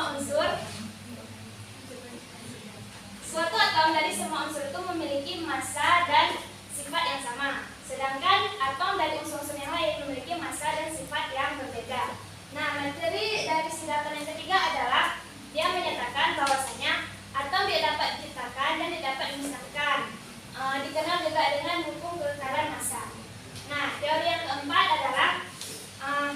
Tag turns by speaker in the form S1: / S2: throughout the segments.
S1: semua unsur, suatu atom dari semua unsur itu memiliki massa dan sifat yang sama. Sedangkan atom dari unsur-unsur yang lain memiliki massa dan sifat yang berbeda. Nah, materi dari sidatan yang ketiga adalah dia menyatakan bahwasanya atom tidak dapat diciptakan dan tidak dapat dimusnahkan. Dikenal juga dengan hukum kekekalan massa. Nah, teori yang keempat adalah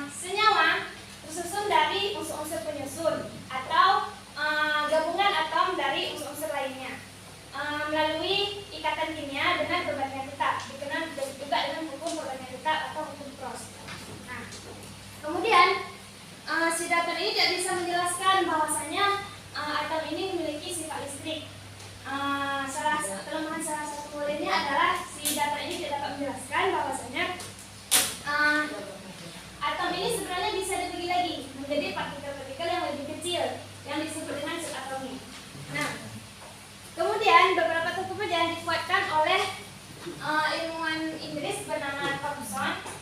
S1: senyawa tersusun dari unsur-unsur penyusun atau gabungan atom dari unsur-unsur lainnya melalui ikatan kimia dengan perbandingan tetap, dikenal juga dengan hukum perbandingan tetap atau hukum Cross. Nah, kemudian sidatan ini tidak bisa menjelaskan bahwasanya atom ini memiliki sifat listrik. Kelemahan salah satu modelnya adalah sidatan ini tidak dapat menjelaskan bahwasanya atom ini sebenarnya bisa dibagi lagi menjadi partikel-partikel yang lebih kecil yang disebut dengan subatomi. Nah, kemudian beberapa kemudian dikuatkan oleh ilmuwan Inggris bernama Thomson.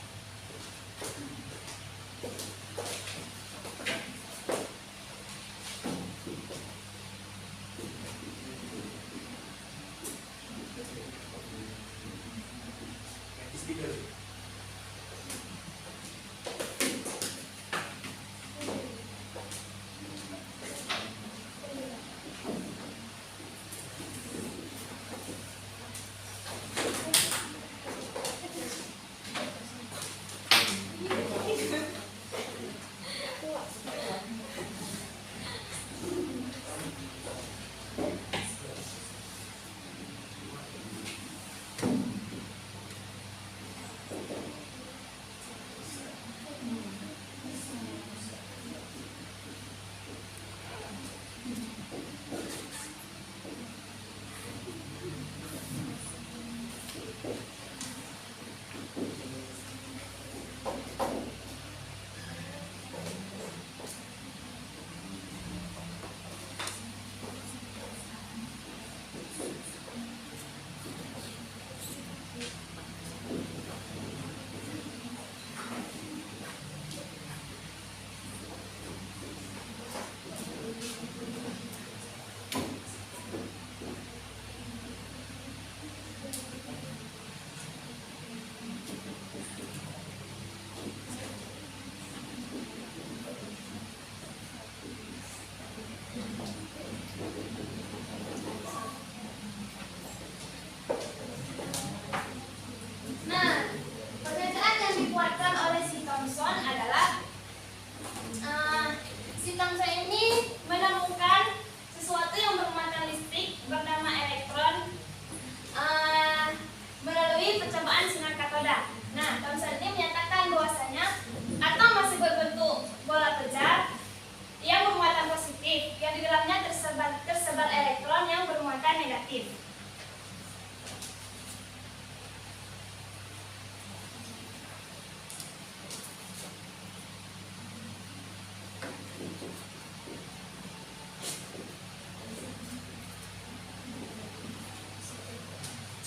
S1: Tersebar elektron yang bermuatan negatif.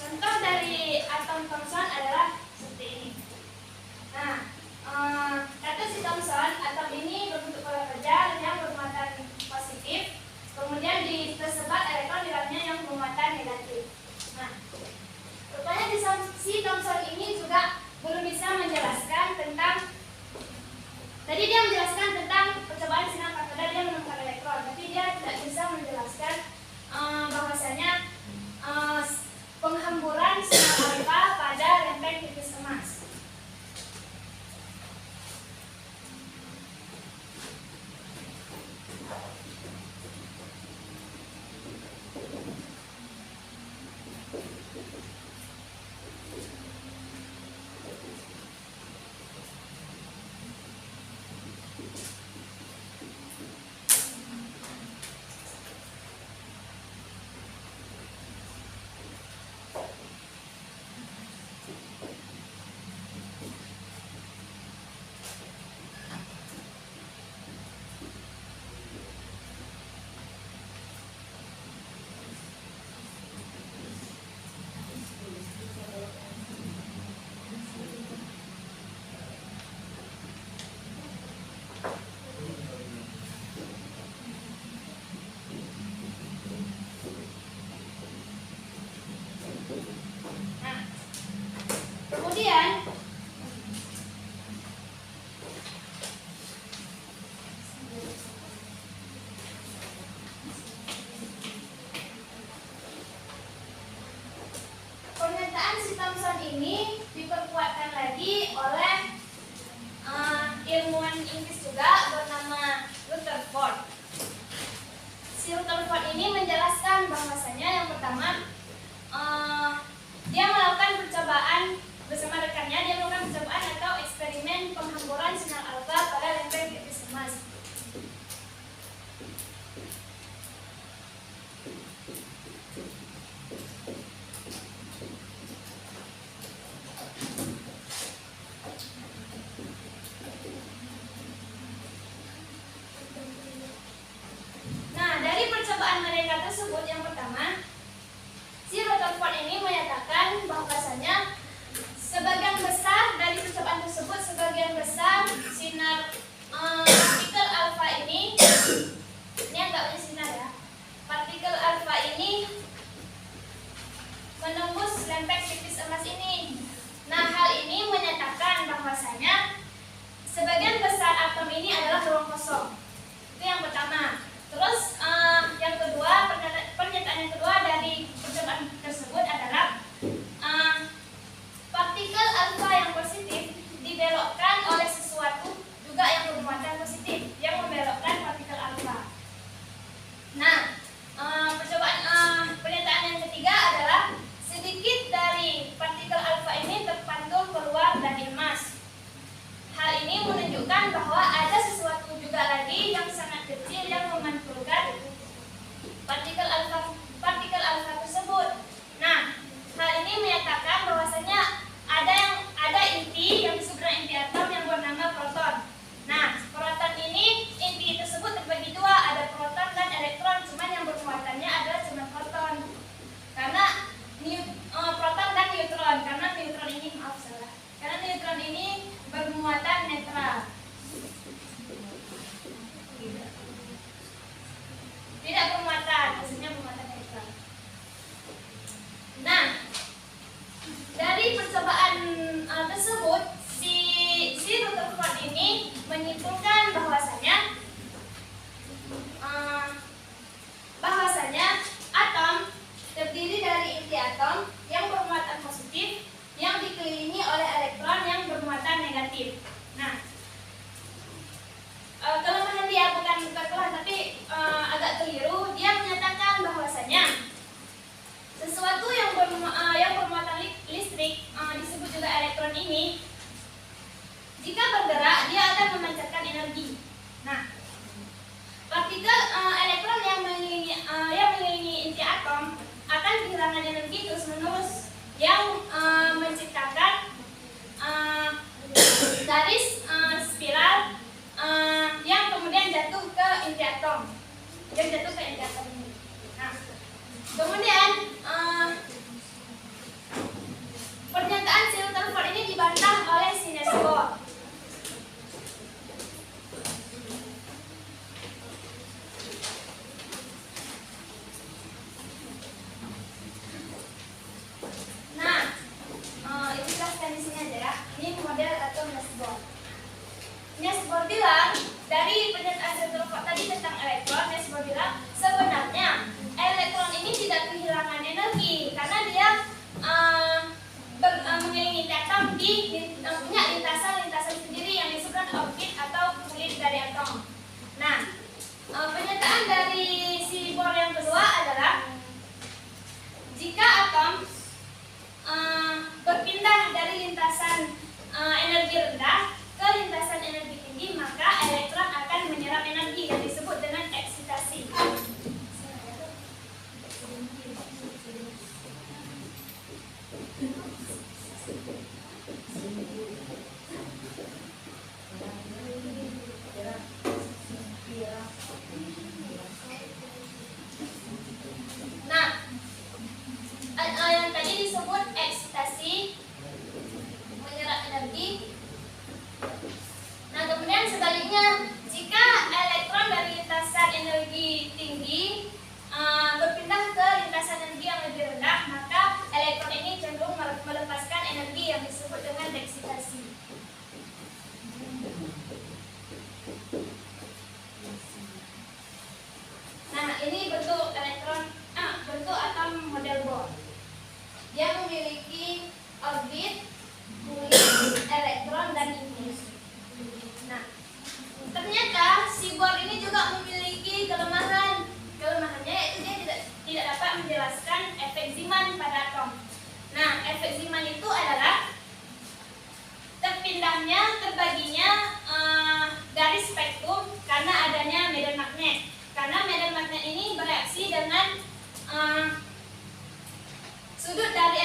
S1: Contoh dari atom Thomson adalah seperti ini. Nah, kata si Thomson, atom ini berbentuk pola kejar yang bermuatan positif. Kemudian tersebar elektron di dalamnya yang bermuatan negatif. menjelaskan bahwasanya yang pertama dia melakukan percobaan bersama rekannya. Dia melakukan percobaan atau eksperimen penghamburan sinar alfa pada lempeng tipis emas. Nah, dari percobaan mereka tersebut, yang pertama, si Rutherford ini menyatakan bahwasanya sebagian besar dari percobaan tersebut, sebagian besar sinar partikel alfa ini agak banyak sinar ya. Partikel alfa ini menembus lempeng tipis emas ini. Nah, hal ini menyatakan bahwasanya sebagian besar atom ini adalah ruang kosong. Itu yang pertama. Terus yang kedua, pernyataan yang kedua dari percobaan tersebut adalah partikel alfa yang positif dibelokkan oleh sesuatu juga yang bermuatan positif yang membelokkan partikel alfa. Nah, pernyataan yang ketiga adalah sedikit dari partikel alfa ini terpantul keluar dari emas. Hal ini menunjukkan bahwa ada sesuatu juga lagi yang sangat kecil yang memantulkan partikel alfa tersebut. Nah, hal ini menyatakan bahwasanya ada inti yang disebut inti atom yang bernama proton. Nah, proton ini, inti tersebut terbagi dua, ada proton dan elektron, cuman yang bermuatannya adalah cuma proton. Karena proton dan neutron, karena neutron ini bermuatan netral. Tidak bermuatan, maksudnya bermuatan netral. Nah, dari percobaan tersebut, si Rutherford ini menyimpulkan bahwasanya atom terdiri dari inti atom yang bermuatan positif yang dikelilingi oleh elektron yang bermuatan negatif. Nah, kelemahan dia bukan kelemahan tapi agak keliru. Dia menyatakan bahwasanya sesuatu yang bermuatan listrik disebut juga elektron ini, jika bergerak dia akan memancarkan energi. Nah, partikel elektron yang mengelilingi inti atom akan kehilangan energi terus-menerus yang menciptakan garis spiral yang kemudian jatuh ke inti atom. Ini. Nah, kemudian pernyataan si Rutherford ini dibantah oleh si Niels Bohr. Nah, itu jelaskan di sini aja ya. Ini model atau Niels Bohr. Niels Bohr bilang, dari pernyataan si Rutherford tadi tentang elektron, Niels Bohr bilang sebenarnya elektron ini tidak kehilangan energi karena dia mengelilingi atom punya lintasan sendiri yang disebut orbit atau kulit dari atom. Nah, pernyataan dari si Bohr yang kedua adalah jika atom berpindah dari lintasan energi rendah ke lintasan energi tinggi, maka elektron akan menyerap energi yang disebut dengan eksitasi. Nah, yang tadi disebut eksitasi menyerap energi.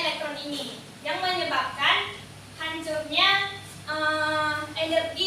S1: elektron ini yang menyebabkan hancurnya energi